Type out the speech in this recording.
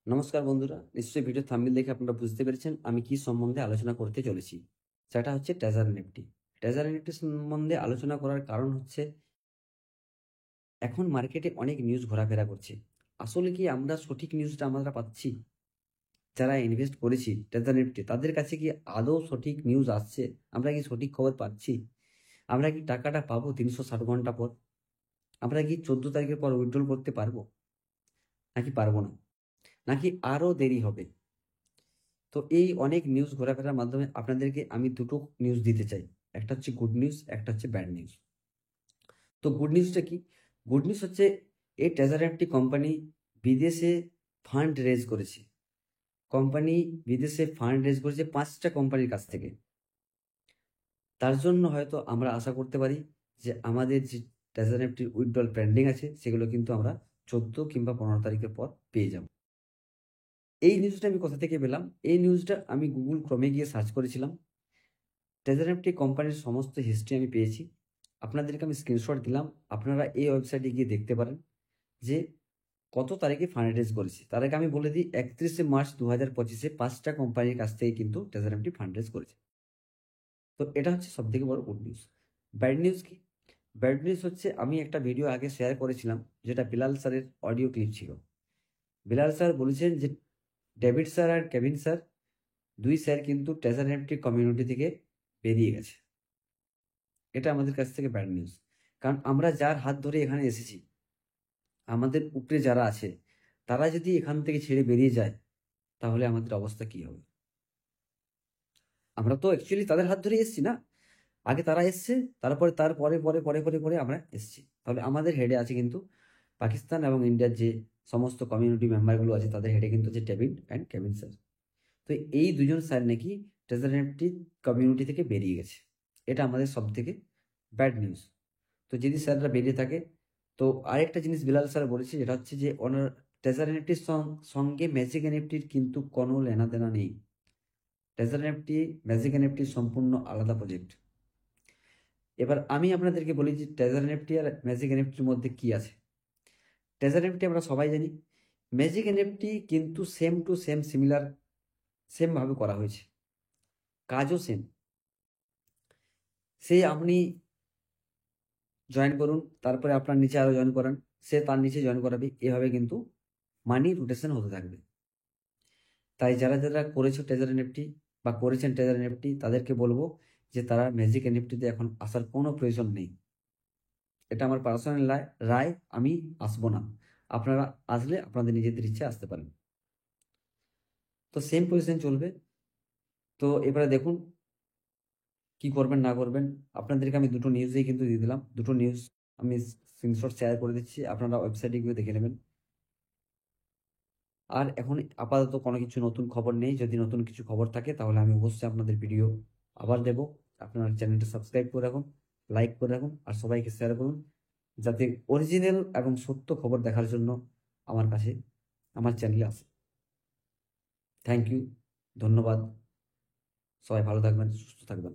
নমস্কার বন্ধুরা, নিশ্চয়ই ভিডিও থাম্বনেল দেখে আপনারা বুঝতে পেরেছেন আমি কি সম্বন্ধে আলোচনা করতে চলেছি। সেটা হচ্ছে ট্রেজার নিফটি। ট্রেজার নিফটি সম্বন্ধে আলোচনা করার কারণ হচ্ছে এখন মার্কেটে অনেক নিউজ ঘোরাফেরা করছে। আসলে কি আমরা সঠিক নিউজটা আমরা পাচ্ছি? যারা ইনভেস্ট করেছি ট্রেজার নিফটি তাদের কাছে কি আদৌ সঠিক নিউজ আসছে? আমরা কি সঠিক খবর পাচ্ছি? আমরা কি টাকাটা পাবো 360 ঘন্টা পর? আমরা কি 14 তারিখের পর উইথড্রল করতে পারবো নাকি পারবো না? নাকি আরো দেরি হবে? তো এই অনেক নিউজ ঘোরাফেরার মাধ্যমে আপনাদেরকে আমি দুটো নিউজ দিতে চাই। একটা হচ্ছে গুড নিউজ, একটা হচ্ছে ব্যাড নিউজ। তো গুড নিউজটা কি? গুড নিউজ হচ্ছে এই ট্রেজার একটি কোম্পানি বিদেশে ফান্ড রেজ করেছে। কোম্পানি বিদেশে ফান্ড রেজ করেছে 5টা কোম্পানির কাছ থেকে। তার জন্য হয়তো আমরা আশা করতে পারি যে আমাদের যে ট্রেজার একটি উইথড্রল পেন্ডিং আছে সেগুলো কিন্তু আমরা 14 কিংবা 15 তারিখের পর পেয়ে যাব। এই নিউজটা আমি কোথা থেকে পেলাম? এই নিউজটা আমি গুগল ক্রোমে গিয়ে সার্চ করেছিলাম। ট্রেজার একটি কোম্পানির সমস্ত হিস্ট্রি আমি পেয়েছি। আপনাদেরকে আমি স্ক্রিনশট দিলাম। আপনারা এই ওয়েবসাইটে গিয়ে দেখতে পারেন যে কত তারিখে ফান্ড রেজ করেছে। তার আগে আমি বলে দিই 31শে মার্চ 2025-এ 5টা কোম্পানির কাছ থেকে কিন্তু ট্রেজার একটি ফান্ড রেজ করেছে। তো এটা হচ্ছে সবথেকে বড় গুড নিউজ। ব্যাড নিউজ কি? ব্যাড নিউজ হচ্ছে আমি একটা ভিডিও আগে শেয়ার করেছিলাম যেটা বিলাল স্যারের অডিও ক্লিপ ছিল। বিলাল স্যার বলেছেন যে ডেভিড স্যার আর কেভিন স্যার দুই স্যার কিন্তু ট্রেজার একটি কমিউনিটি থেকে বেরিয়ে গেছে। এটা আমাদের কাছ থেকে ব্যাড নিউজ। কারণ আমরা যার হাত ধরে এখানে এসেছি, আমাদের উপরে যারা আছে তারা যদি এখান থেকে ছেড়ে বেরিয়ে যায় তাহলে আমাদের অবস্থা কি হবে? আমরা তো অ্যাকচুয়ালি তাদের হাত ধরে এসেছি না। আগে তারা এসছে, তারপরে তার পরে পরে পরে পরে পরে আমরা এসেছি। তাহলে আমাদের হেডে আছে কিন্তু পাকিস্তান এবং ইন্ডিয়ার যে সমস্ত কমিউনিটি মেম্বারগুলো আছে তাদের হেডে কিন্তু আছে ডেভিড অ্যান্ড কেভিন স্যার। তো এই দুজন স্যার নাকি ট্রেজার নিফটি কমিউনিটি থেকে বেরিয়ে গেছে। এটা আমাদের সব থেকে ব্যাড নিউজ। তো যদি স্যাররা বেরিয়ে থাকে, তো আরেকটা জিনিস বিলাল স্যার বলেছে যেটা হচ্ছে যে ওনার ট্রেজার এনএফটির সঙ্গে ম্যাজিক এনএফটির কিন্তু কোনো লেনাদেনা নেই। ট্রেজার এনএফটি ম্যাজিক এনএফটি সম্পূর্ণ আলাদা প্রজেক্ট। এবার আমি আপনাদেরকে বলি যে ট্রেজার এনএফটি আর ম্যাজিক এনএফটির মধ্যে কি আছে। ট্রেজার এনএফটি আমরা সবাই জানি। ম্যাজিক এনএফটি কিন্তু সেম টু সেম সিমিলার, সেমভাবে করা হয়েছে, কাজও সেম। সেই আপনি জয়েন করুন, তারপরে আপনার নিচে আরও জয়েন করান, সে তার নিচে জয়েন করাবে, এভাবে কিন্তু মানি রোটেশন হতে থাকবে। তাই যারা যারা করেছো ট্রেজার এনএফটি বা করেছেন ট্রেজার এনএফটি তাদেরকে বলবো যে তারা ম্যাজিক এনএফটিতে এখন আসার কোনো প্রয়োজন নেই। এটা আমার পার্সোনাল রায়। আমি আসবো না। আপনারা আসলে আপনাদের নিজেদের ইচ্ছে আসতে পারেন। তো সেম পজিশন চলবে। তো এবারে দেখুন কি করবেন না করবেন। আপনাদেরকে আমি দুটো নিউজেই কিন্তু দিয়ে দিলাম। দুটো নিউজ আমি স্ক্রিনশট শেয়ার করে দিচ্ছি, আপনারা ওয়েবসাইটে গিয়ে দেখে নেবেন। আর এখন আপাতত কোনো কিছু নতুন খবর নেই। যদি নতুন কিছু খবর থাকে তাহলে আমি অবশ্যই আপনাদের ভিডিও আবার দেব। আপনার চ্যানেলটা সাবস্ক্রাইব করে রাখুন, লাইক করে রাখুন আর সবাইকে শেয়ার করুন, যাতে অরিজিনাল এবং সত্য খবর দেখার জন্য আমার কাছে আমার চ্যানেলে আসে। থ্যাংক ইউ, ধন্যবাদ। সবাই ভালো থাকবেন, সুস্থ থাকবেন।